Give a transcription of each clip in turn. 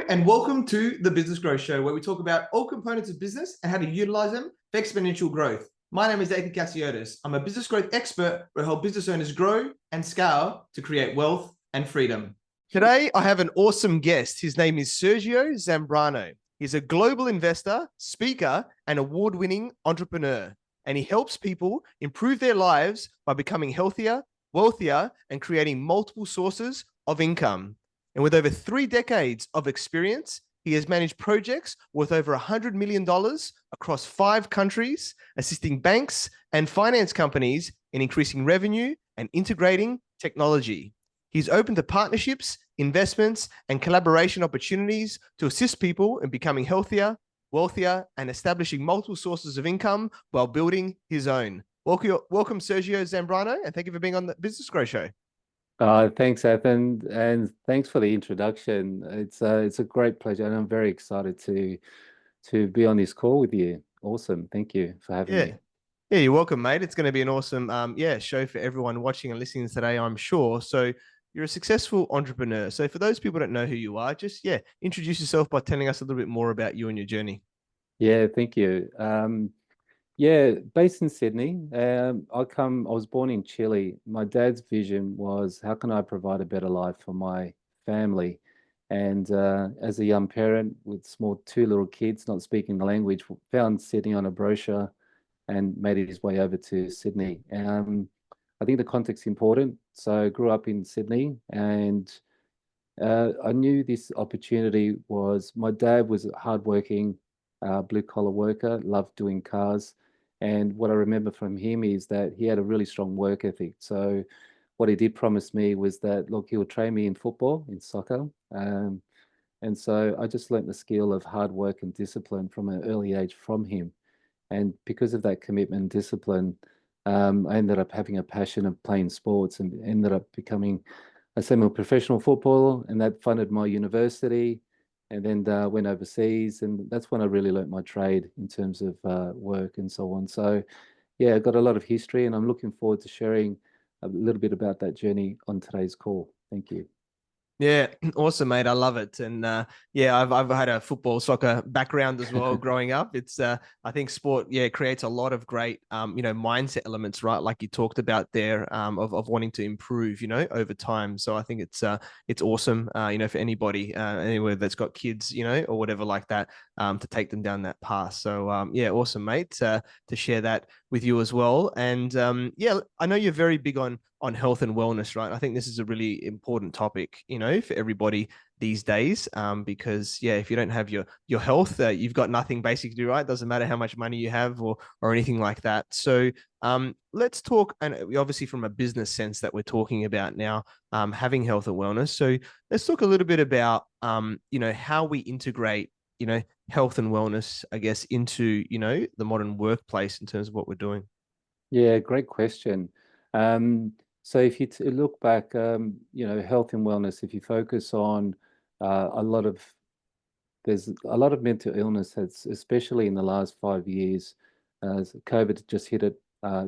and welcome to the Business Growth Show, where we talk about all components of business and how to utilize them for exponential growth. My name is Nathan Cassiotis. I'm a business growth expert where I help business owners grow and scale to create wealth and freedom. Today, I have an awesome guest. His name is Sergio Zambrano. He's a global investor, speaker, and award-winning entrepreneur, and he helps people improve their lives by becoming healthier, wealthier, and creating multiple sources of income. And with over 3 decades of experience, he has managed projects worth over $100 million across 5 countries, assisting banks and finance companies in increasing revenue and integrating technology. He's open to partnerships, investments, and collaboration opportunities to assist people in becoming healthier, wealthier, and establishing multiple sources of income while building his own. Welcome, Sergio Zambrano, and thank you for being on the Business Growth Show. Thanks, Ethan, and thanks for the introduction. It's a great pleasure, and I'm very excited to be on this call with you. Awesome. Thank you for having me. Yeah, you're welcome, mate. It's going to be an awesome show for everyone watching and listening today, I'm sure. So you're a successful entrepreneur. So for those people that don't know who you are, just introduce yourself by telling us a little bit more about you and your journey. Yeah, thank you. Based in Sydney. I was born in Chile. My dad's vision was, how can I provide a better life for my family? And as a young parent with 2 little kids, not speaking the language, found Sydney on a brochure and made his way over to Sydney. I think the context is important. So I grew up in Sydney, and I knew this opportunity was, my dad was a hardworking, blue-collar worker, loved doing cars. And what I remember from him is that he had a really strong work ethic. So what he did promise me was that, look, he would train me in football, in soccer. And so I just learnt the skill of hard work and discipline from an early age from him. And because of that commitment and discipline, I ended up having a passion of playing sports and ended up becoming a semi-professional footballer, and that funded my university. And then went overseas, and that's when I really learnt my trade in terms of work and so on. So yeah, I've got a lot of history, and I'm looking forward to sharing a little bit about that journey on today's call. Thank you. Yeah, awesome, mate. I love it. And I've had a football soccer background as well growing up. It's I think sport creates a lot of great mindset elements, right? Like you talked about there, of wanting to improve, over time. So I think it's awesome, for anybody anywhere that's got kids, or whatever like that, to take them down that path. So awesome, mate, to share that with you as well. And I know you're very big on health and wellness, right? I think this is a really important topic, for everybody these days, because if you don't have your health, you've got nothing basically, right? Doesn't matter how much money you have or anything like that. So let's talk, and obviously from a business sense that we're talking about now, having health and wellness. So let's talk a little bit about, how we integrate, health and wellness, I guess, into, the modern workplace in terms of what we're doing. Yeah, great question. So if you look back, health and wellness, if you focus on there's a lot of mental illness that's, especially in the last 5 years, COVID just hit it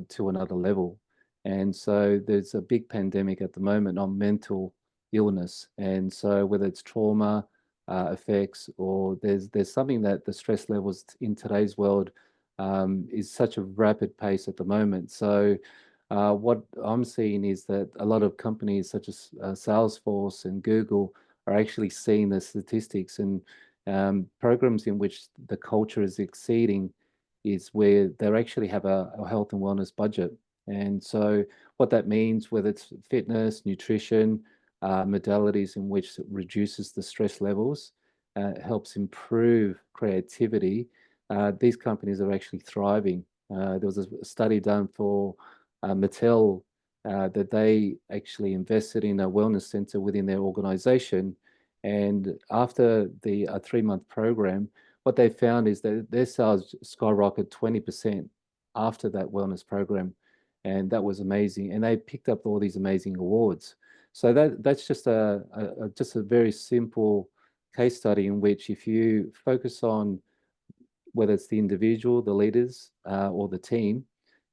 to another level. And so there's a big pandemic at the moment on mental illness. And so whether it's trauma effects, or there's something that the stress levels in today's world is such a rapid pace at the moment. So what I'm seeing is that a lot of companies such as Salesforce and Google are actually seeing the statistics, and programs in which the culture is exceeding is where they actually have a health and wellness budget. And so what that means, whether it's fitness, nutrition, modalities in which it reduces the stress levels, helps improve creativity, these companies are actually thriving. There was a study done for Mattel, that they actually invested in a wellness center within their organization. And after the 3-month program, what they found is that their sales skyrocketed 20% after that wellness program. And that was amazing. And they picked up all these amazing awards. So that's just a very simple case study in which, if you focus on whether it's the individual, the leaders, or the team,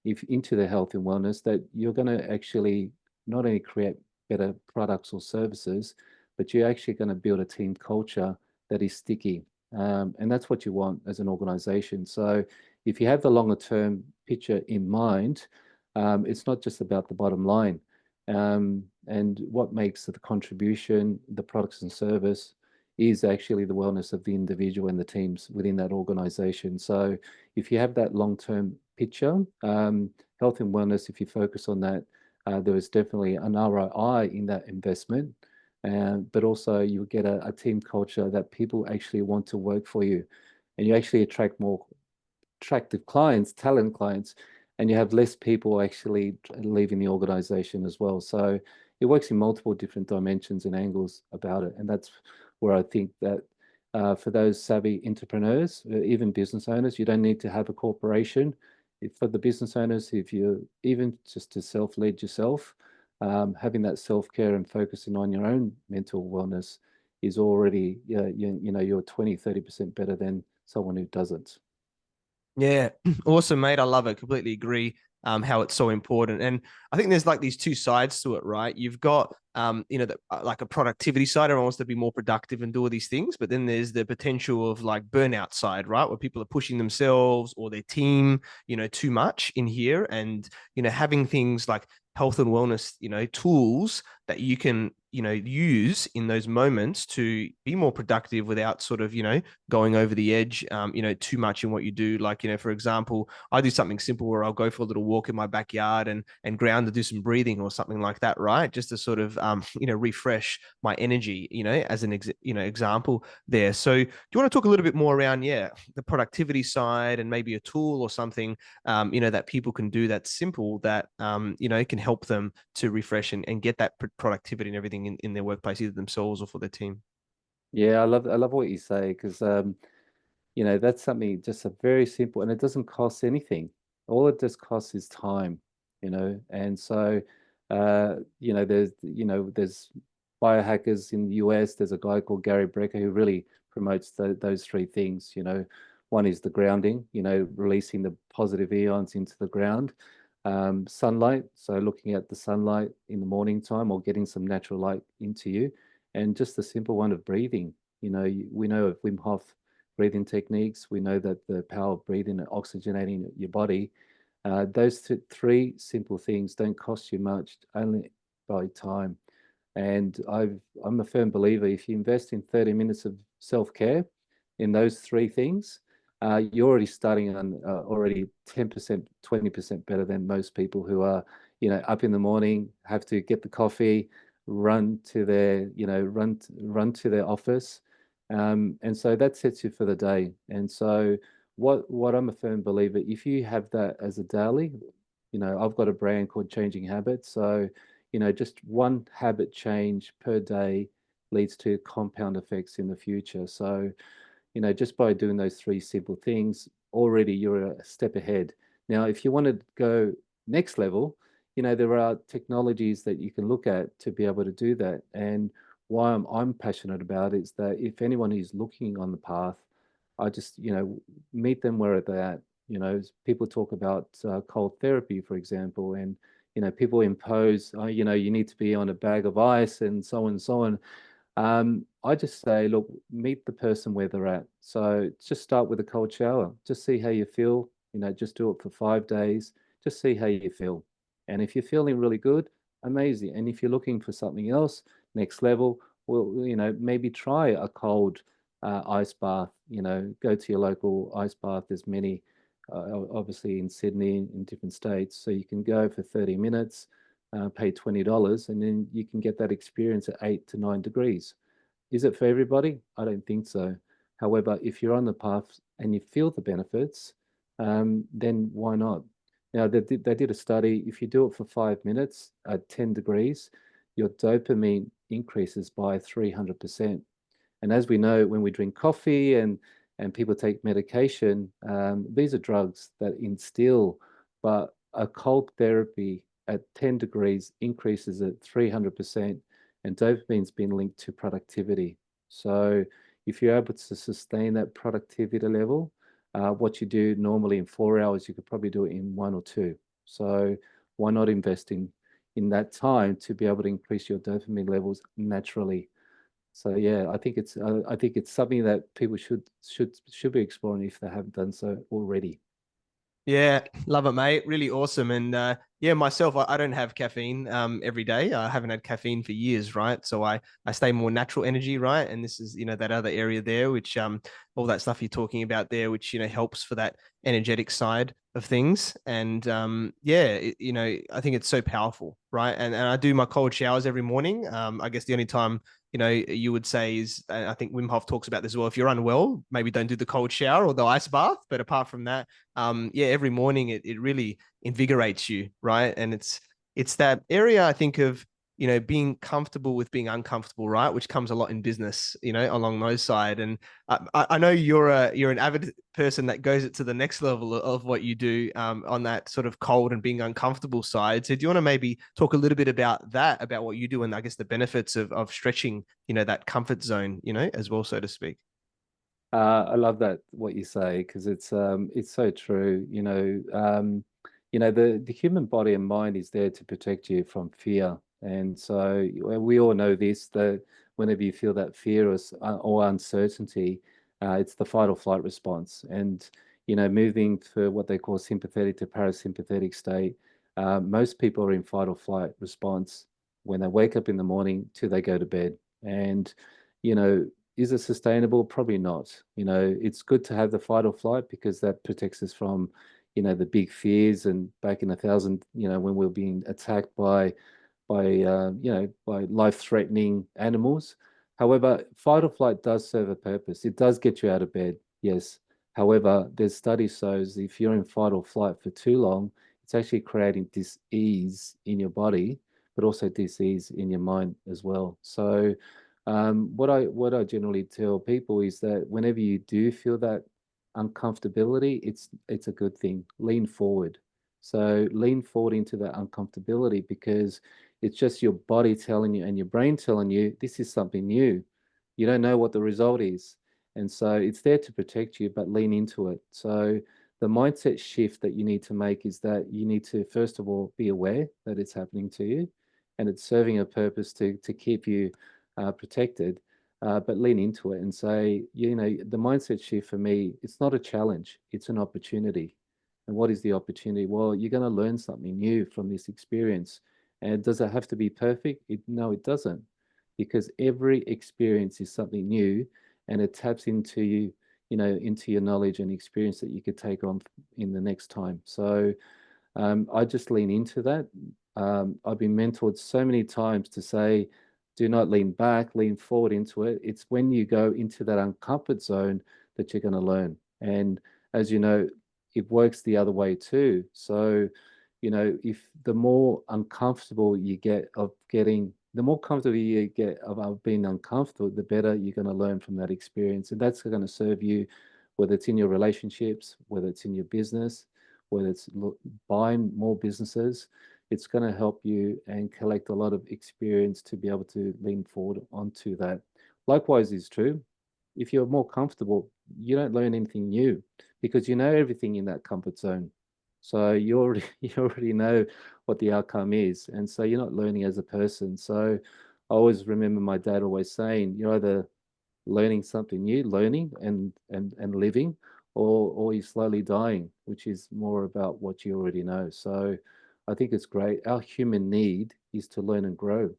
if into the health and wellness, that you're going to actually not only create better products or services, but you're actually going to build a team culture that is sticky. And that's what you want as an organization. So if you have the longer term picture in mind, it's not just about the bottom line. And what makes the contribution, the products and service, is actually the wellness of the individual and the teams within that organization. So if you have that long-term picture, health and wellness, if you focus on that, there is definitely an ROI in that investment. But also you get a team culture that people actually want to work for you, and you actually attract more attractive clients, talent clients, and you have less people actually leaving the organization as well. So it works in multiple different dimensions and angles about it. And that's where I think that for those savvy entrepreneurs, even business owners, you don't need to have a corporation. For the business owners, if you're even just to self-lead yourself, having that self-care and focusing on your own mental wellness is already, you're 20, 30% better than someone who doesn't. Yeah, awesome, mate. I love it. Completely agree. How it's so important, and I think there's like these two sides to it, right? You've got, like a productivity side. Everyone wants to be more productive and do all these things, but then there's the potential of like burnout side, right? Where people are pushing themselves or their team, too much in here, and having things like health and wellness, tools that you can, use in those moments to be more productive without sort of, going over the edge, too much in what you do. Like, for example, I do something simple where I'll go for a little walk in my backyard and ground to do some breathing or something like that, right? Just to sort of, refresh my energy, as an example there. So do you want to talk a little bit more around, the productivity side and maybe a tool or something, that people can do that's simple that, can help them to refresh and get that productivity and everything in their workplace, either themselves or for their team? Yeah, I love what you say because that's something just a very simple, and it doesn't cost anything. All it just costs is time, And so there's biohackers in the US. There's a guy called Gary Brecker who really promotes those three things. One is the grounding, releasing the positive ions into the ground. Sunlight, so looking at the sunlight in the morning time or getting some natural light into you, and just the simple one of breathing. We know of Wim Hof breathing techniques. We know that the power of breathing and oxygenating your body. Those three simple things don't cost you much, only by time. And I'm a firm believer, if you invest in 30 minutes of self-care in those three things, you're already starting on already 10%, 20% better than most people who are, up in the morning, have to get the coffee, run to their, run to their office. And so that sets you for the day. And so what I'm a firm believer, if you have that as a daily, I've got a brand called Changing Habits. So, just one habit change per day leads to compound effects in the future. So, just by doing those three simple things, already you're a step ahead. Now, if you want to go next level, there are technologies that you can look at to be able to do that. And why I'm passionate about is that if anyone is looking on the path, I just, meet them where they're at. People talk about cold therapy, for example, and, people impose, you need to be on a bag of ice and so on and so on. I just say, look, meet the person where they're at. So just start with a cold shower. Just see how you feel. Just do it for 5 days. Just see how you feel. And if you're feeling really good, amazing. And if you're looking for something else, next level, well, maybe try a cold ice bath. Go to your local ice bath. There's many, obviously in Sydney, in different states. So you can go for 30 minutes, pay $20, and then you can get that experience at 8 to 9 degrees. Is it for everybody? I don't think so. However, if you're on the path and you feel the benefits, then why not? Now, they did a study. If you do it for 5 minutes at 10 degrees, your dopamine increases by 300%. And as we know, when we drink coffee and people take medication, these are drugs that instill, but a cold therapy at 10 degrees increases at 300%, and dopamine's been linked to productivity. So if you're able to sustain that productivity level, what you do normally in 4 hours, you could probably do it in 1 or 2. So why not invest in that time to be able to increase your dopamine levels naturally? So yeah, I think it's something that people should be exploring if they haven't done so already. Yeah, love it, mate. Really awesome. And yeah, myself, I don't have caffeine every day. I haven't had caffeine for years, right? So I stay more natural energy, right? And this is, that other area there, which all that stuff you're talking about there, which helps for that energetic side of things. And yeah, I think it's so powerful, right? And I do my cold showers every morning. I guess the only time you would say is, I think Wim Hof talks about this as well. If you're unwell, maybe don't do the cold shower or the ice bath. But apart from that, yeah, every morning it really invigorates you, right? And it's that area I think of, being comfortable with being uncomfortable, right? Which comes a lot in business, along those side. And I know you're an avid person that goes it to the next level of what you do on that sort of cold and being uncomfortable side. So do you want to maybe talk a little bit about that, about what you do, and I guess the benefits of stretching, that comfort zone, as well, so to speak? I love that what you say because it's so true. The human body and mind is there to protect you from fear, and so we all know this that whenever you feel that fear or uncertainty, it's the fight or flight response, and moving to what they call sympathetic to parasympathetic state. Most people are in fight or flight response when they wake up in the morning till they go to bed, and you know is it sustainable? Probably not. It's good to have the fight or flight because that protects us from, the big fears and back in 1,000, when we are being attacked by life-threatening animals. However, fight or flight does serve a purpose. It does get you out of bed, yes. However, there's study shows if you're in fight or flight for too long, it's actually creating dis-ease in your body, but also dis-ease in your mind as well. So, what I generally tell people is that whenever you do feel that uncomfortability, it's a good thing. Lean forward. So lean forward into that uncomfortability because it's just your body telling you and your brain telling you this is something new. You don't know what the result is. And so it's there to protect you, but lean into it. So the mindset shift that you need to make is that you need to, first of all, be aware that it's happening to you and it's serving a purpose to keep you protected, but lean into it and say, the mindset shift for me, it's not a challenge, it's an opportunity. And what is the opportunity? Well, you're going to learn something new from this experience. And does it have to be perfect? No, it doesn't, because every experience is something new, and it taps into you, into your knowledge and experience that you could take on in the next time. So I just lean into that. I've been mentored so many times to say, do not lean back, lean forward into it. It's when you go into that uncomfort zone that you're going to learn. And as you know, it works the other way too. So, if the more uncomfortable you get of getting, the more comfortable you get of being uncomfortable, the better you're going to learn from that experience. And that's going to serve you, whether it's in your relationships, whether it's in your business, whether it's buying more businesses. It's going to help you and collect a lot of experience to be able to lean forward onto that. Likewise is true. If you're more comfortable, you don't learn anything new because you know everything in that comfort zone. So you already you already know what the outcome is, and so you're not learning as a person. So I always remember my dad always saying, you're either learning something new, learning and living, or you're slowly dying, which is more about what you already know. So I think it's great. Our human need is to learn and grow.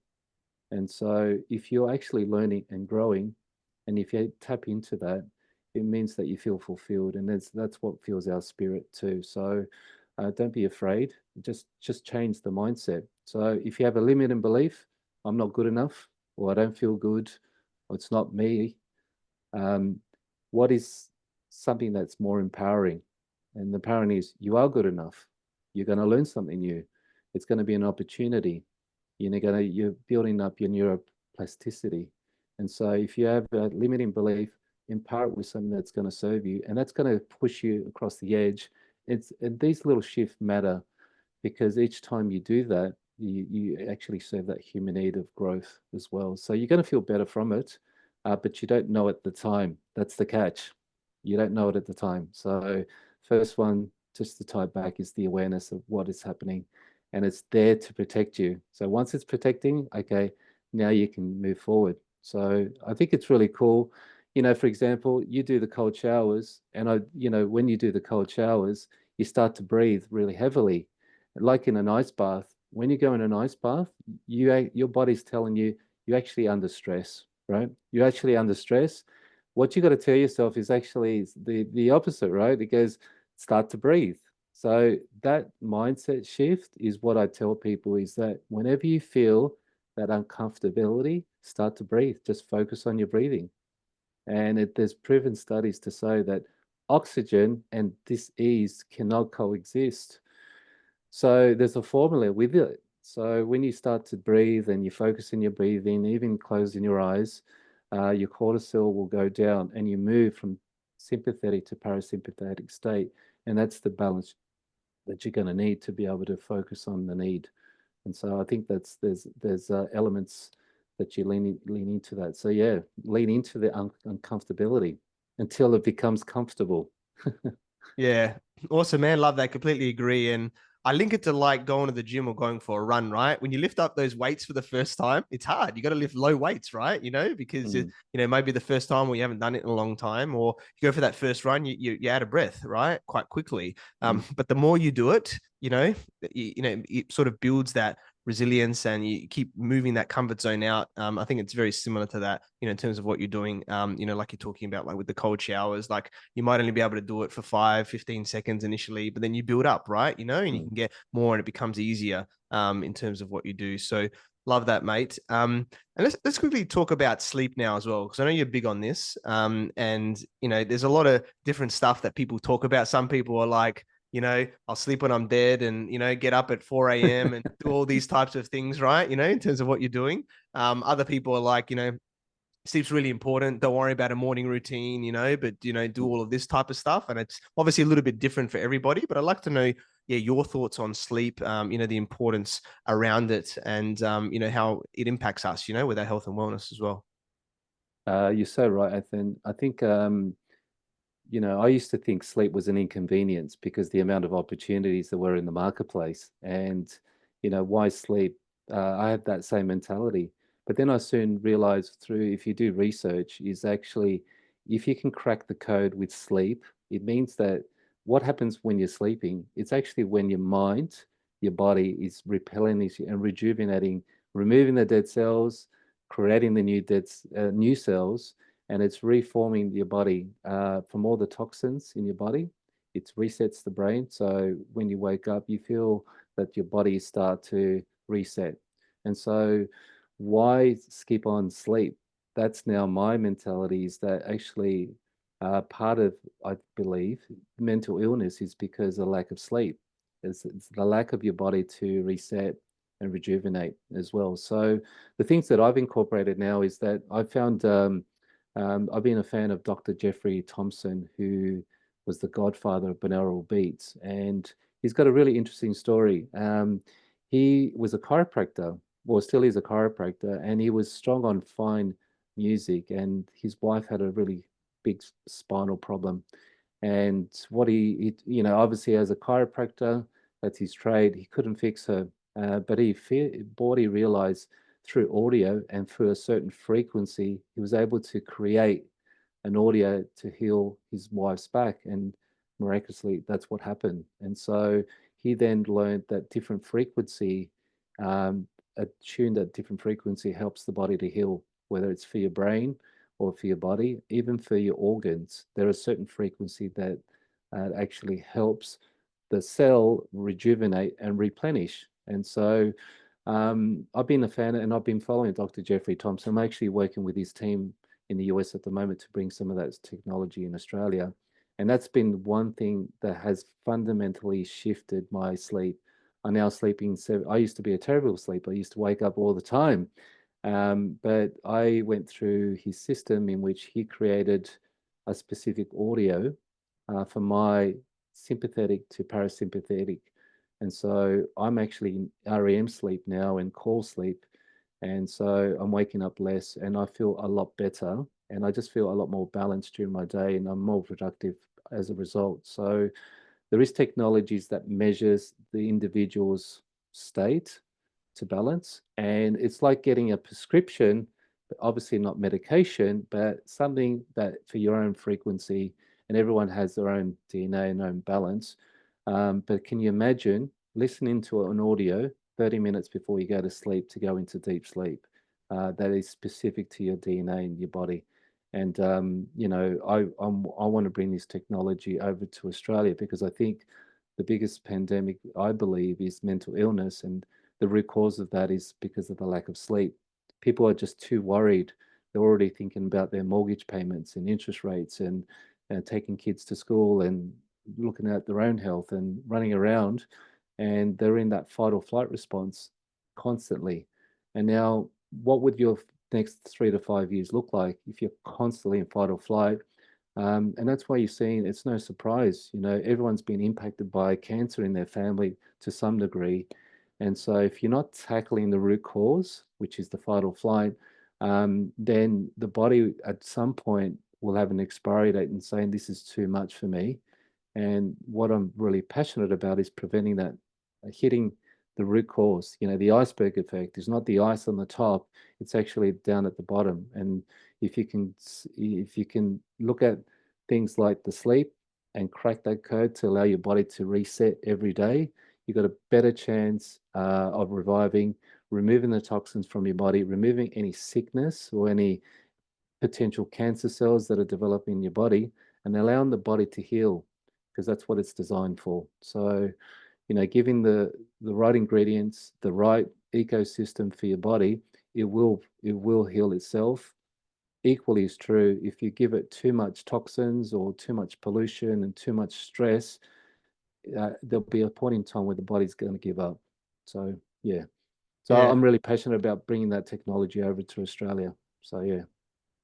And so if you're actually learning and growing, and if you tap into that, it means that you feel fulfilled. And that's what fuels our spirit too. So don't be afraid. Just change the mindset. So if you have a limiting belief, I'm not good enough, or I don't feel good, or it's not me, um, what is something that's more empowering? And the empowering is you are good enough. You're going to learn something new. It's going to be an opportunity. You're building up your neuroplasticity. And so if you have a limiting belief, empower it with something that's going to serve you, and that's going to push you across the edge. And these little shifts matter because each time you do that, you actually serve that human need of growth as well. So you're going to feel better from it, but you don't know at the time. That's the catch. You don't know it at the time. So first one, just to tie back, is the awareness of what is happening, and it's there to protect you. So once it's protecting, okay, now you can move forward. So I think it's really cool. For example, you do the cold showers, and when you do the cold showers, you start to breathe really heavily, like in an ice bath. When you go in an ice bath, your body's telling you you're actually under stress, right? You're actually under stress. What you got to tell yourself is actually the opposite, right? It goes, start to breathe. So that mindset shift is what I tell people, is that whenever you feel that uncomfortability, start to breathe. Just focus on your breathing. And there's proven studies to say that oxygen and dis-ease cannot coexist. So there's a formula with it. So when you start to breathe and you focus on your breathing, even closing your eyes, your cortisol will go down and you move from sympathetic to parasympathetic state. And that's the balance that you're going to need to be able to focus on the need. And so I think there's elements that you lean into that. So yeah, lean into the uncomfortability until it becomes comfortable. Yeah, awesome, man. Love that. Completely agree. And I link it to like going to the gym or going for a run, right? When you lift up those weights for the first time, it's hard. You got to lift low weights, right? Because maybe the first time where you haven't done it in a long time, or you go for that first run, you're out of breath, right? Quite quickly. But the more you do it, it sort of builds that resilience, and you keep moving that comfort zone out. I think it's very similar to that, in terms of what you're doing. Like you're talking about, like with the cold showers, like you might only be able to do it for 5-15 seconds initially, but then you build up, right? And you can get more, and it becomes easier in terms of what you do. So love that, mate. And let's quickly talk about sleep now as well, because I know you're big on this. And there's a lot of different stuff that people talk about. Some people are like, I'll sleep when I'm dead, and, get up at 4 a.m. and do all these types of things, right? In terms of what you're doing. Other people are like, sleep's really important. Don't worry about a morning routine, but, do all of this type of stuff. And it's obviously a little bit different for everybody, but I'd like to know, your thoughts on sleep, the importance around it, and, how it impacts us, with our health and wellness as well. You're so right, Ethan. I think, I used to think sleep was an inconvenience because the amount of opportunities that were in the marketplace, and, why sleep? I had that same mentality. But then I soon realized, through, if you do research, is actually, if you can crack the code with sleep, it means that what happens when you're sleeping, it's actually when your mind, your body is replenishing and rejuvenating, removing the dead cells, creating the new cells, and it's reforming your body from all the toxins in your body. It resets the brain. So when you wake up, you feel that your body start to reset. And so why skip on sleep? That's now my mentality, is that actually part of, I believe, mental illness is because of lack of sleep. It's the lack of your body to reset and rejuvenate as well. So the things that I've incorporated now is that I've found, I've been a fan of Dr. Jeffrey Thompson, who was the godfather of binaural beats, and he's got a really interesting story. He was a chiropractor, well, still is a chiropractor, and he was strong on fine music, and his wife had a really big spinal problem. And what obviously as a chiropractor, that's his trade, he couldn't fix her. But he realized through audio and through a certain frequency, he was able to create an audio to heal his wife's back. And miraculously, that's what happened. And so he then learned that different frequency, attuned at different frequency, helps the body to heal, whether it's for your brain or for your body, even for your organs. There are certain frequency that actually helps the cell rejuvenate and replenish. And so I've been a fan, and I've been following Dr. Jeffrey Thompson. I'm actually working with his team in the US at the moment to bring some of that technology in Australia. And that's been one thing that has fundamentally shifted my sleep. I'm now sleeping I used to be a terrible sleeper. I used to wake up all the time. But I went through his system, in which he created a specific audio for my sympathetic to parasympathetic. And so I'm actually in REM sleep now and call sleep. And so I'm waking up less, and I feel a lot better, and I just feel a lot more balanced during my day, and I'm more productive as a result. So there is technologies that measures the individual's state to balance. And it's like getting a prescription obviously not medication, but something that for your own frequency, and everyone has their own DNA and own balance. But can you imagine listening to an audio 30 minutes before you go to sleep to go into deep sleep that is specific to your DNA and your body? And I want to bring this technology over to Australia because I think the biggest pandemic, I believe, is mental illness, and the root cause of that is because of the lack of sleep. People are just too worried. They're already thinking about their mortgage payments and interest rates and taking kids to school and looking at their own health and running around, and they're in that fight or flight response constantly. And now, what would your next 3 to 5 years look like if you're constantly in fight or flight? And that's why you're seeing it's no surprise, everyone's been impacted by cancer in their family to some degree. And so if you're not tackling the root cause, which is the fight or flight, then the body at some point will have an expiry date and saying, this is too much for me. And what I'm really passionate about is preventing that, hitting the root cause. The iceberg effect is not the ice on the top, it's actually down at the bottom. And if you can look at things like the sleep and crack that code to allow your body to reset every day, you've got a better chance of reviving, removing the toxins from your body, removing any sickness or any potential cancer cells that are developing in your body, and allowing the body to heal, because that's what it's designed for. So, giving the right ingredients, the right ecosystem for your body, it will heal itself. Equally is true if you give it too much toxins or too much pollution and too much stress, there'll be a point in time where the body's going to give up. So yeah, I'm really passionate about bringing that technology over to Australia. So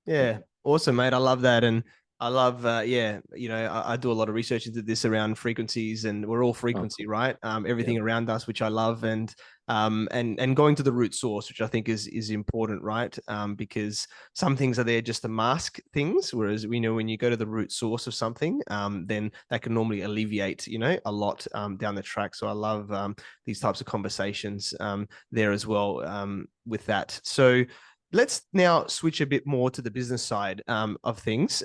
Yeah, awesome, mate. I love that. And I love, I do a lot of research into this around frequencies, and we're all frequency, right? Everything around us, which I love, and going to the root source, which I think is important, right? Because some things are there just to mask things, whereas we know when you go to the root source of something, then that can normally alleviate, a lot down the track. So I love these types of conversations there as well with that. So let's now switch a bit more to the business side of things.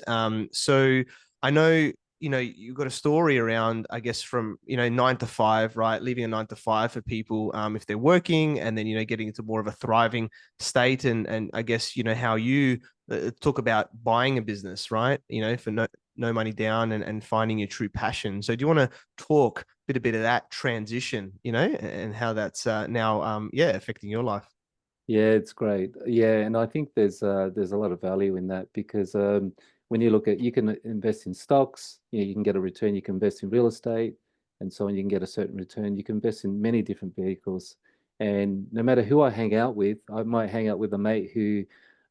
So I know, you've got a story around, I guess, from, 9 to 5, right? Leaving a 9 to 5 for people if they're working, and then, getting into more of a thriving state. And I guess, how you talk about buying a business, right? For no money down and finding your true passion. So do you want to talk a bit of that transition, and how that's now, affecting your life? Yeah, it's great. Yeah, and I think there's a lot of value in that because when you look at, you can invest in stocks, you can get a return. You can invest in real estate, and so on. You can get a certain return. You can invest in many different vehicles, and no matter who I hang out with, I might hang out with a mate who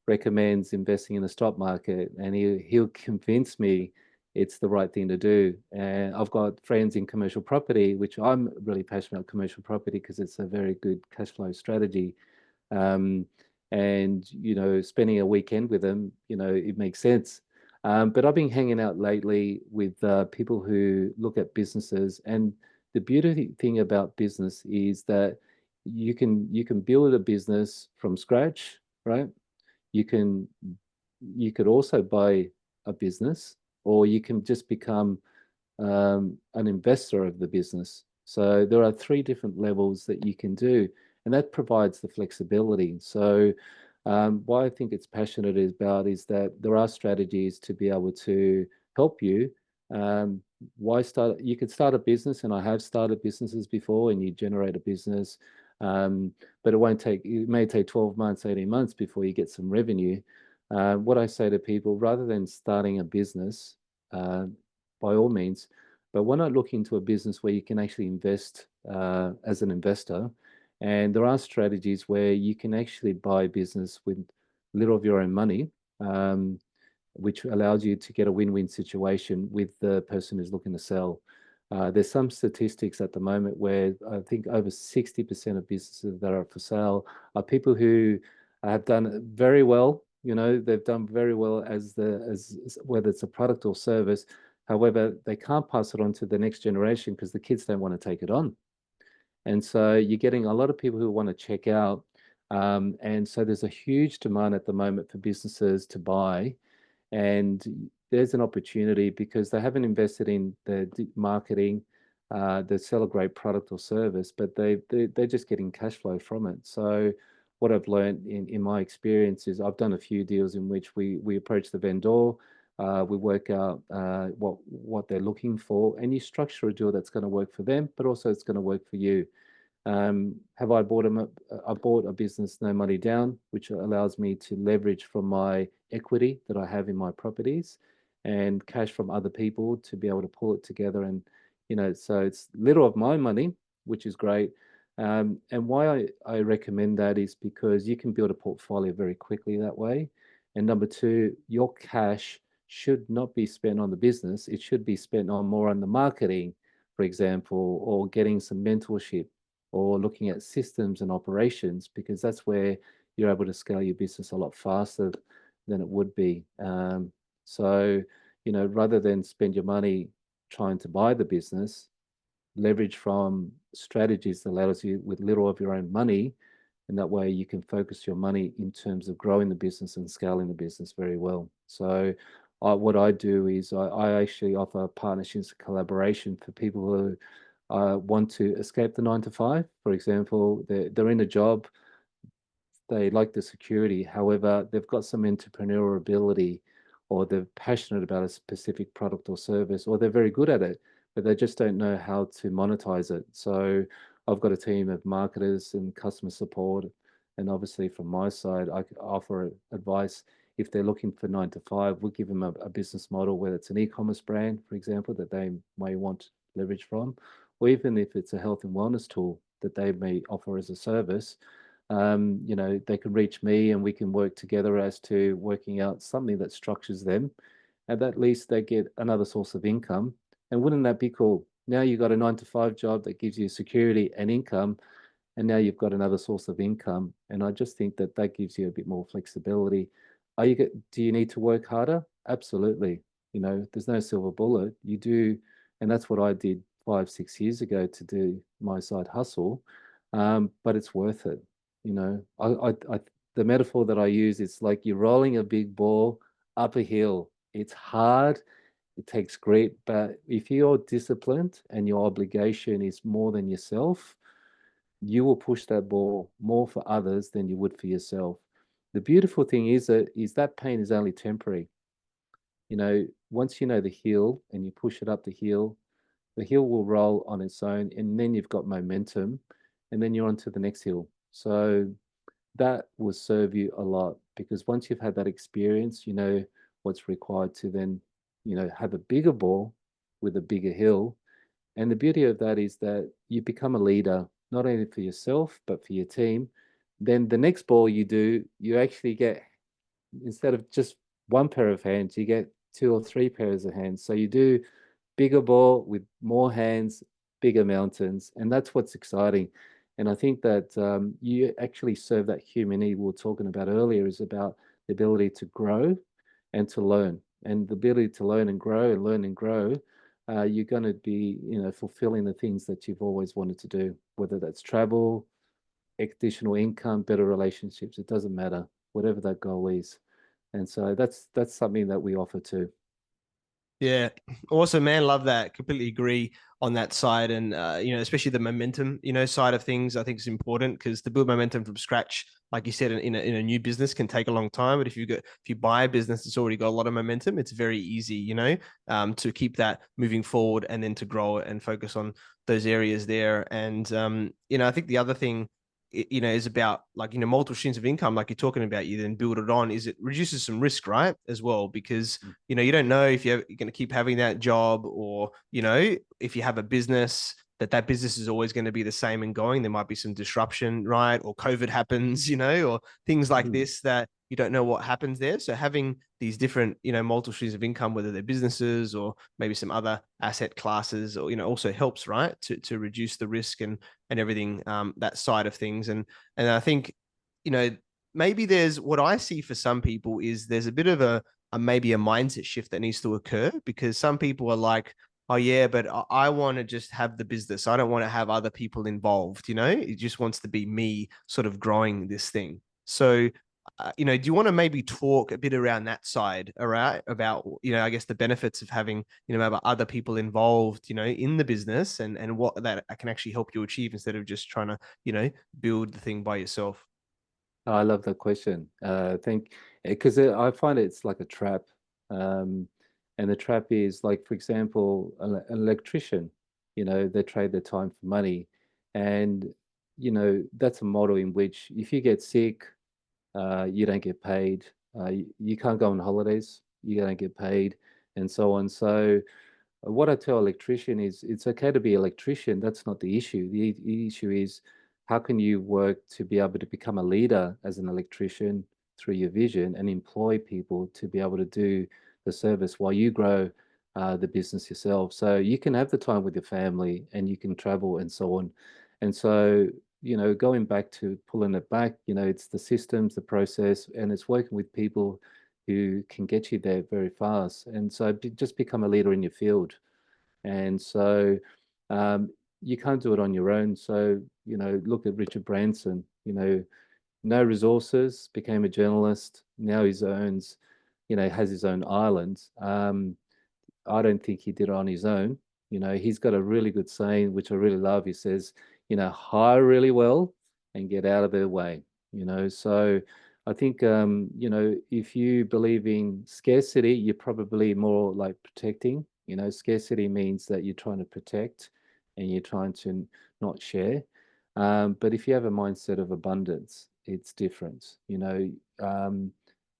recommends investing in the stock market, and he'll convince me it's the right thing to do. And I've got friends in commercial property, which I'm really passionate about commercial property because it's a very good cash flow strategy. um, and spending a weekend with them, it makes sense. But I've been hanging out lately with people who look at businesses, and the beauty thing about business is that you can build a business from scratch, right? You can you could also buy a business, or you can just become an investor of the business. So there are 3 different levels that you can do, and that provides the flexibility. So what I think it's passionate about is that there are strategies to be able to help you. Why start? You could start a business, and I have started businesses before, and you generate a business, but it won't take. It may take 12 months, 18 months before you get some revenue. What I say to people, rather than starting a business, by all means, but why not look into a business where you can actually invest as an investor? And there are strategies where you can actually buy a business with little of your own money, which allows you to get a win-win situation with the person who's looking to sell. There's some statistics at the moment where I think over 60% of businesses that are for sale are people who have done very well. They've done very well as whether it's a product or service. However, they can't pass it on to the next generation because the kids don't want to take it on. And so you're getting a lot of people who want to check out. And so there's a huge demand at the moment for businesses to buy, and there's an opportunity because they haven't invested in the marketing, they sell a great product or service, but they're just getting cash flow from it. So what I've learned in my experience is I've done a few deals in which we approach the vendor, we work out what they're looking for, and you structure a deal that's going to work for them, but also it's going to work for you. Have I bought I bought a business no money down, which allows me to leverage from my equity that I have in my properties and cash from other people to be able to pull it together. And, so it's little of my money, which is great. And why I recommend that is because you can build a portfolio very quickly that way. And number two, your cash should not be spent on the business. It should be spent on more on the marketing, for example, or getting some mentorship, or looking at systems and operations, because that's where you're able to scale your business a lot faster than it would be. So, rather than spend your money trying to buy the business, leverage from strategies that allows you with little of your own money, and that way you can focus your money in terms of growing the business and scaling the business very well. So what I do is I actually offer partnerships and collaboration for people who want to escape the 9 to 5. For example, they're in a job, they like the security. However, they've got some entrepreneurial ability, or they're passionate about a specific product or service, or they're very good at it, but they just don't know how to monetize it. So I've got a team of marketers and customer support. And obviously from my side, I offer advice. If they're looking for 9 to 5, we'll give them a business model, whether it's an e-commerce brand, for example, that they may want leverage from, or even if it's a health and wellness tool that they may offer as a service. They can reach me and we can work together as to working out something that structures them, and at least they get another source of income. And wouldn't that be cool? Now you've got a 9 to 5 job that gives you security and income, and now you've got another source of income. And I just think that that gives you a bit more flexibility. Do you need to work harder? Absolutely. There's no silver bullet. You do, and that's what I did 5, 6 years ago to do my side hustle. But it's worth it. The metaphor that I use is like you're rolling a big ball up a hill. It's hard, it takes grit, but if you're disciplined and your obligation is more than yourself, you will push that ball more for others than you would for yourself. The beautiful thing is that pain is only temporary. Once you know the hill and you push it up the hill will roll on its own, and then you've got momentum, and then you're on to the next hill. So that will serve you a lot, because once you've had that experience, you know what's required to then, have a bigger ball with a bigger hill. And the beauty of that is that you become a leader, not only for yourself, but for your team. Then the next ball you do, you actually get, instead of just one pair of hands, you get 2 or 3 pairs of hands. So you do bigger ball with more hands, bigger mountains. And that's what's exciting. And I think that you actually serve that human need we were talking about earlier, is about the ability to grow and to learn. And the ability to learn and grow and learn and grow, you're going to be, fulfilling the things that you've always wanted to do, whether that's travel, additional income, better relationships. It doesn't matter, whatever that goal is. And so that's something that we offer too. Yeah, awesome, man. Love that. Completely agree on that side, and especially the momentum, side of things. I think is important, because to build momentum from scratch, like you said, in a new business can take a long time. But if you buy a business that's already got a lot of momentum, it's very easy, to keep that moving forward and then to grow it and focus on those areas there. And I think the other thing, is about, like, multiple streams of income, like you're talking about, you then build it on, is it reduces some risk, right, as well, because you don't know if you're going to keep having that job, or if you have a business, that business is always going to be the same and going. There might be some disruption, right, or COVID happens, or things like this, that you don't know what happens there. So having these different, multiple streams of income, whether they're businesses or maybe some other asset classes, or, also helps, right, to reduce the risk and everything, that side of things. And I think, maybe there's, what I see for some people is there's a bit of a maybe a mindset shift that needs to occur, because some people are like, oh yeah, but I want to just have the business. I don't want to have other people involved, you know? It just wants to be me sort of growing this thing. So, you know, do you want to maybe talk a bit around that side, all right, about, you know, I guess the benefits of having, you know, maybe other people involved, you know, in the business and what that can actually help you achieve instead of just trying to, you know, build the thing by yourself? I love that question. I think because I find it's like a trap. Um, and the trap is like, for example, an electrician, you know, they trade their time for money. And, you know, that's a model in which if you get sick, you don't get paid. You can't go on holidays, you don't get paid, and so on. So, what I tell electrician is it's okay to be electrician. That's not the issue. The issue is how can you work to be able to become a leader as an electrician through your vision and employ people to be able to do the service while you grow the business yourself. So you can have the time with your family and you can travel and so on. And so, you know, going back to pulling it back, you know, it's the systems, the process, and it's working with people who can get you there very fast. And so just become a leader in your field. And so um, you can't do it on your own. So, you know, look at Richard Branson, you know, no resources, became a journalist. Now he owns, you know, has his own island. I don't think he did it on his own. You know, he's got a really good saying, which I really love. He says, you know, hire really well and get out of their way, you know. So I think, you know, if you believe in scarcity, you're probably more like protecting. You know, scarcity means that you're trying to protect and you're trying to not share. But if you have a mindset of abundance, it's different. You know,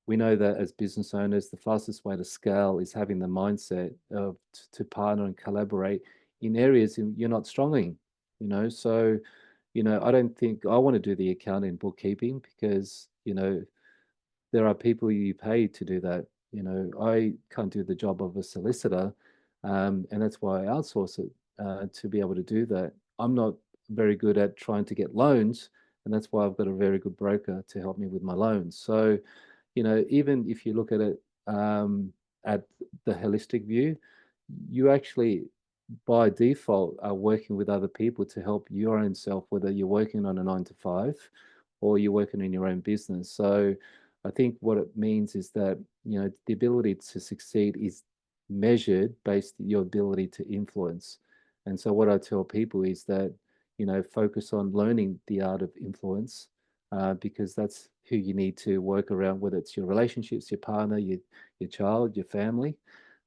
we know that as business owners, the fastest way to scale is having the mindset of to partner and collaborate in areas you're not strong in, you know. So, you know, I don't think I want to do the accounting and bookkeeping because, you know, there are people you pay to do that. You know, I can't do the job of a solicitor, and that's why I outsource it to be able to do that. I'm not very good at trying to get loans, and that's why I've got a very good broker to help me with my loans. So, you know, even if you look at the holistic view, you actually by default are working with other people to help your own self, whether you're working on a 9 to 5 or you're working in your own business. So I think what it means is that, you know, the ability to succeed is measured based on your ability to influence. And so what I tell people is that, you know, focus on learning the art of influence because that's who you need to work around, whether it's your relationships, your partner, your child, your family,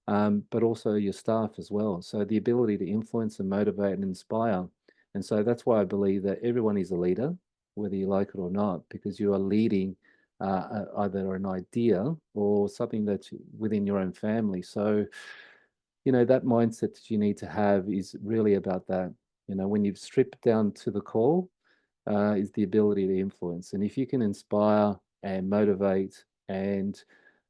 but also your staff as well. So the ability to influence and motivate and inspire. And so that's why I believe that everyone is a leader, whether you like it or not, because you are leading either an idea or something that's within your own family. So, you know, that mindset that you need to have is really about that. You know, when you've stripped down to the core, is the ability to influence. And if you can inspire and motivate and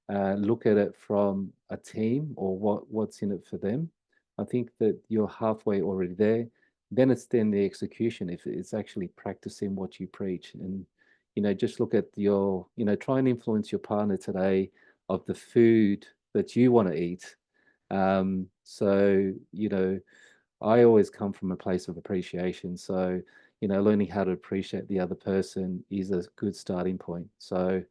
look at it from a team or what's in it for them, I think that you're halfway already there. Then it's then the execution, if it's actually practicing what you preach. And, you know, just look at your, you know, try and influence your partner today of the food that you want to eat. So, you know, I always come from a place of appreciation. So, you know, learning how to appreciate the other person is a good starting point. So,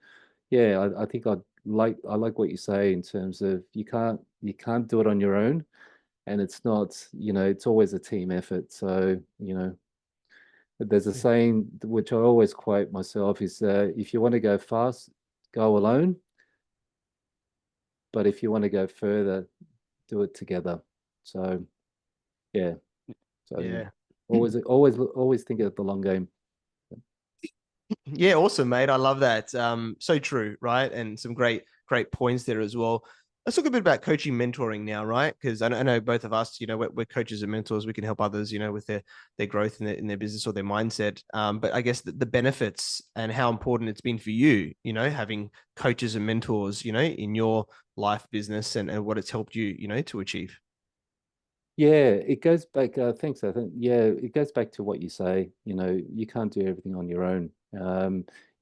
yeah, I think I like what you say in terms of you can't do it on your own, and it's not, you know, it's always a team effort. So, you know, there's a saying which I always quote myself is if you want to go fast, go alone, but if you want to go further, do it together. So, yeah. So yeah, Yeah. always think of the long game. Yeah, awesome, mate. I love that. So true, right? And some great points there as well. Let's talk a bit about coaching, mentoring now, right? Because I know both of us, you know, we're coaches and mentors. We can help others, you know, with their growth in their business or their mindset. But I guess the benefits and how important it's been for you, you know, having coaches and mentors, you know, in your life, business, and what it's helped you, you know, to achieve. Yeah, it goes back. Thanks. I think yeah, it goes back to what you say. You know, you can't do everything on your own.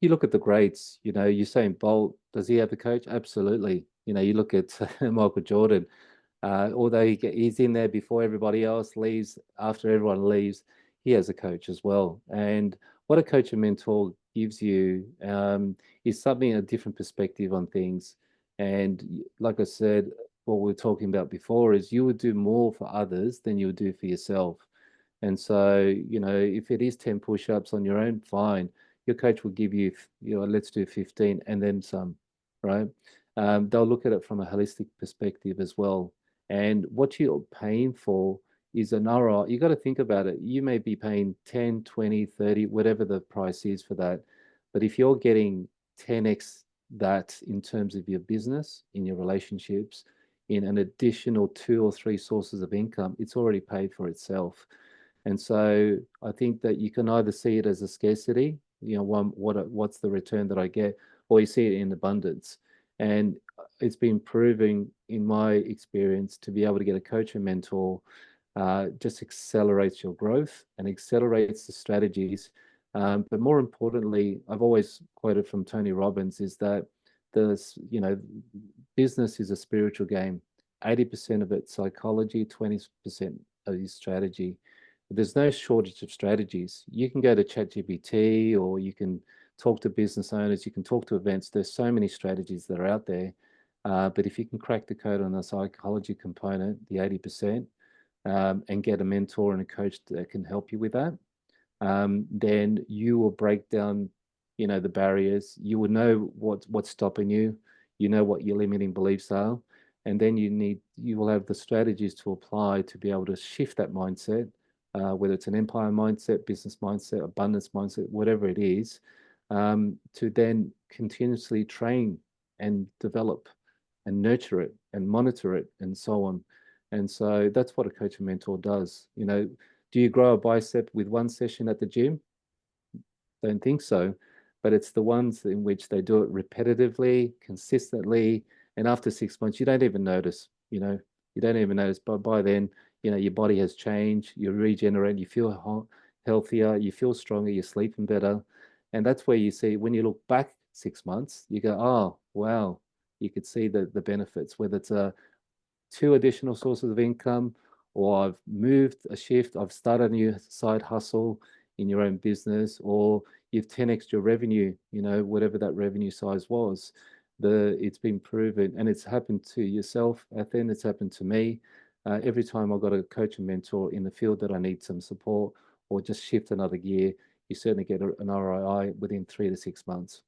You look at the greats. You know, Usain Bolt. Does he have a coach? Absolutely. You know, you look at Michael Jordan. Although he's in there before everybody else leaves, after everyone leaves, he has a coach as well. And what a coach and mentor gives you is something, a different perspective on things. And like I said, what we were talking about before is you would do more for others than you would do for yourself. And so, if it is 10 push-ups on your own, fine. Your coach will give you, let's do 15 and then some, right? They'll look at it from a holistic perspective as well. And what you're paying for is an ROI. You got to think about it. You may be paying 10, 20, 30, whatever the price is for that. But if you're getting 10x that in terms of your business, in your relationships, in an additional 2 or 3 sources of income, it's already paid for itself. And so I think that you can either see it as a scarcity, what's the return that I get, or you see it in abundance. And it's been proving in my experience to be able to get a coach and mentor just accelerates your growth and accelerates the strategies. But more importantly, I've always quoted from Tony Robbins is that business is a spiritual game. 80% of it's psychology, 20% of it is strategy. There's no shortage of strategies. You can go to ChatGPT or you can talk to business owners, you can talk to events. There's so many strategies that are out there. But if you can crack the code on the psychology component, the 80%, and get a mentor and a coach that can help you with that, then you will break down, the barriers. You will know what's stopping you. You know what your limiting beliefs are. And then you will have the strategies to apply to be able to shift that mindset, whether it's an empire mindset, business mindset, abundance mindset, whatever it is, to then continuously train and develop and nurture it and monitor it and so on. And so that's what a coach and mentor does. Do you grow a bicep with one session at the gym? Don't think so. But it's the ones in which they do it repetitively, consistently, and after 6 months, you don't even notice. You don't even notice. But by then, your body has changed. You regenerate. You feel healthier. You feel stronger. You're sleeping better. And that's where you see when you look back 6 months, you go, oh wow, you could see the benefits. Whether it's 2 additional sources of income, or I've moved a shift, I've started a new side hustle in your own business, or you've 10x your revenue, whatever that revenue size was. It's been proven, and it's happened to yourself, Ethan, it's happened to me. Every time I've got a coach and mentor in the field that I need some support or just shift another gear, you certainly get an ROI within 3 to 6 months.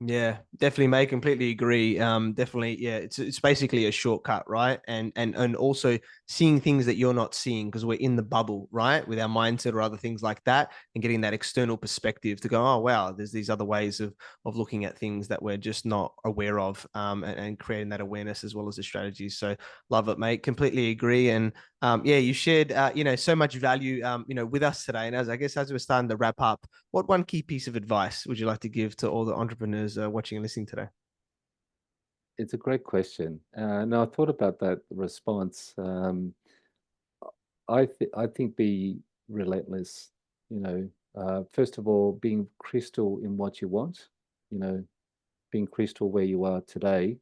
Yeah, definitely, mate. Completely agree. Definitely, yeah. It's basically a shortcut, right? And also seeing things that you're not seeing because we're in the bubble, right? With our mindset or other things like that, and getting that external perspective to go, oh wow, there's these other ways of looking at things that we're just not aware of, and creating that awareness as well as the strategies. So love it, mate. Completely agree. And yeah, you shared so much value with us today. And as we're starting to wrap up, what one key piece of advice would you like to give to all the entrepreneurs watching and listening today? It's a great question. No, I thought about that response. I think be relentless. First of all, being crystal in what you want. Being crystal where you are today,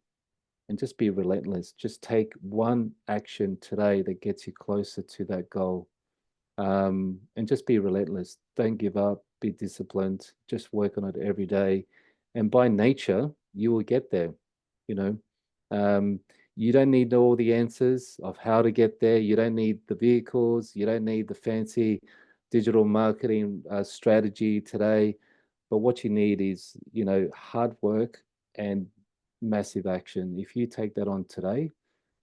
and just be relentless. Just take one action today that gets you closer to that goal. And just be relentless. Don't give up. Be disciplined. Just work on it every day. And by nature, you will get there. You know, you don't need all the answers of how to get there. You don't need the vehicles. You don't need the fancy digital marketing strategy today. But what you need is, hard work and massive action. If you take that on today,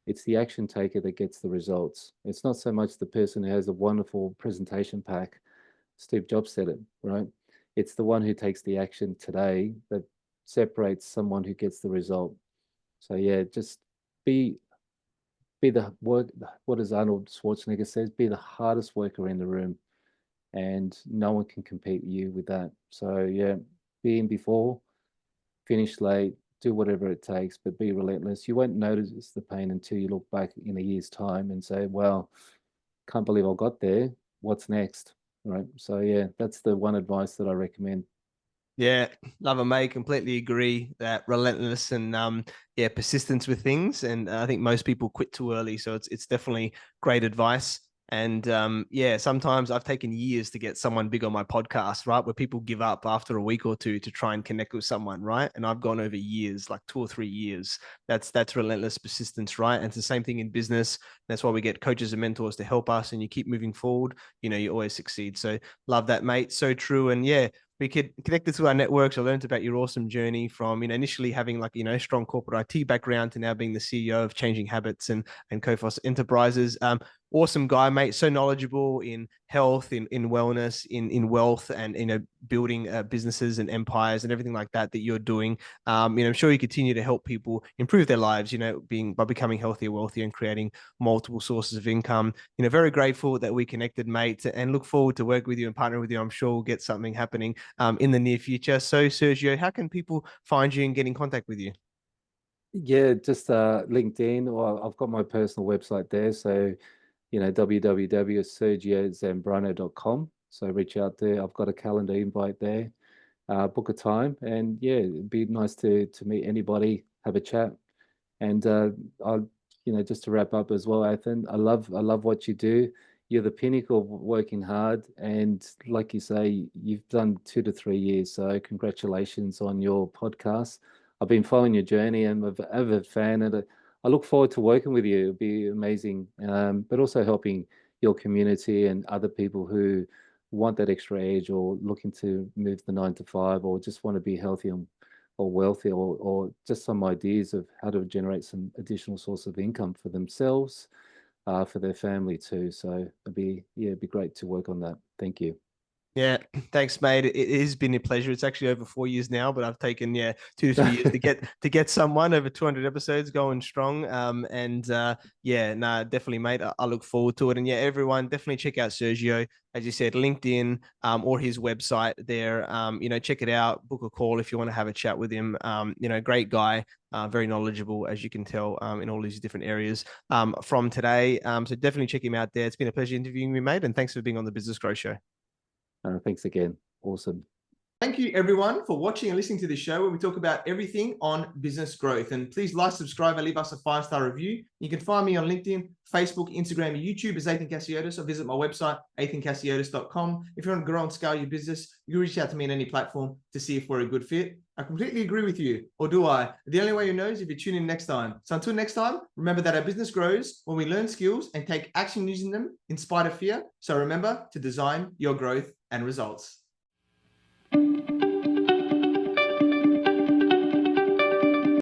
it's the action taker that gets the results. It's not so much the person who has a wonderful presentation pack. Steve Jobs said it, right? It's the one who takes the action today that separates someone who gets the result. So yeah, just be the work. What does Arnold Schwarzenegger says? Be the hardest worker in the room, and no one can compete with you with that. So yeah, be in before, finish late, do whatever it takes, but be relentless. You won't notice the pain until you look back in a year's time and say, "Well, can't believe I got there. What's next?" Right. So yeah, that's the one advice that I recommend. Yeah, love it, mate. Completely agree that relentless and persistence with things. And I think most people quit too early, so it's definitely great advice. And sometimes I've taken years to get someone big on my podcast, right? Where people give up after a week or two to try and connect with someone, right? And I've gone over years, like 2 or 3 years. That's relentless persistence, right? And it's the same thing in business. That's why we get coaches and mentors to help us, and you keep moving forward. You always succeed. So love that, mate. So true. And yeah, we could connected to our networks. I learned about your awesome journey from, initially having like, strong corporate IT background to now being the CEO of Changing Habits and Cophos Enterprises. Awesome guy, mate. So knowledgeable in health, in wellness, in wealth, and building businesses and empires and everything like that you're doing. I'm sure you continue to help people improve their lives. By becoming healthier, wealthier, and creating multiple sources of income. Very grateful that we connected, mate, and look forward to work with you and partner with you. I'm sure we'll get something happening in the near future. So, Sergio, how can people find you and get in contact with you? Yeah, just LinkedIn, or I've got my personal website there. So, www.sergiozambrano.com. So reach out there. I've got a calendar invite there. Book a time, and yeah, it'd be nice to meet anybody, have a chat. And just to wrap up as well, Ethan, I love what you do. You're the pinnacle of working hard, and like you say, you've done 2 to 3 years. So congratulations on your podcast. I've been following your journey, and I'm an avid fan, and I look forward to working with you. It'll be amazing, but also helping your community and other people who want that extra edge, or looking to move the 9 to 5, or just want to be healthy or wealthy, or just some ideas of how to generate some additional source of income for themselves, for their family too. So it'd be great to work on that. Thank you. Yeah, thanks, mate. It has been a pleasure. It's actually over 4 years now, but I've taken 2 to 3 years to get someone over 200 episodes going strong. Definitely, mate. I look forward to it. And yeah, everyone definitely check out Sergio, as you said, LinkedIn, or his website there. Check it out. Book a call if you want to have a chat with him. Great guy. Very knowledgeable, as you can tell, in all these different areas from today. So definitely check him out there. It's been a pleasure interviewing you, mate. And thanks for being on the Business Growth Show. Thanks again. Awesome. Thank you, everyone, for watching and listening to this show where we talk about everything on business growth. And please like, subscribe, and leave us a 5-star review. You can find me on LinkedIn, Facebook, Instagram, and YouTube as Ethan Cassiotis, or visit my website, ethancassiotis.com. If you want to grow and scale your business, you can reach out to me on any platform to see if we're a good fit. I completely agree with you, or do I? The only way you know is if you tune in next time. So until next time, remember that our business grows when we learn skills and take action using them in spite of fear. So remember to design your growth and results.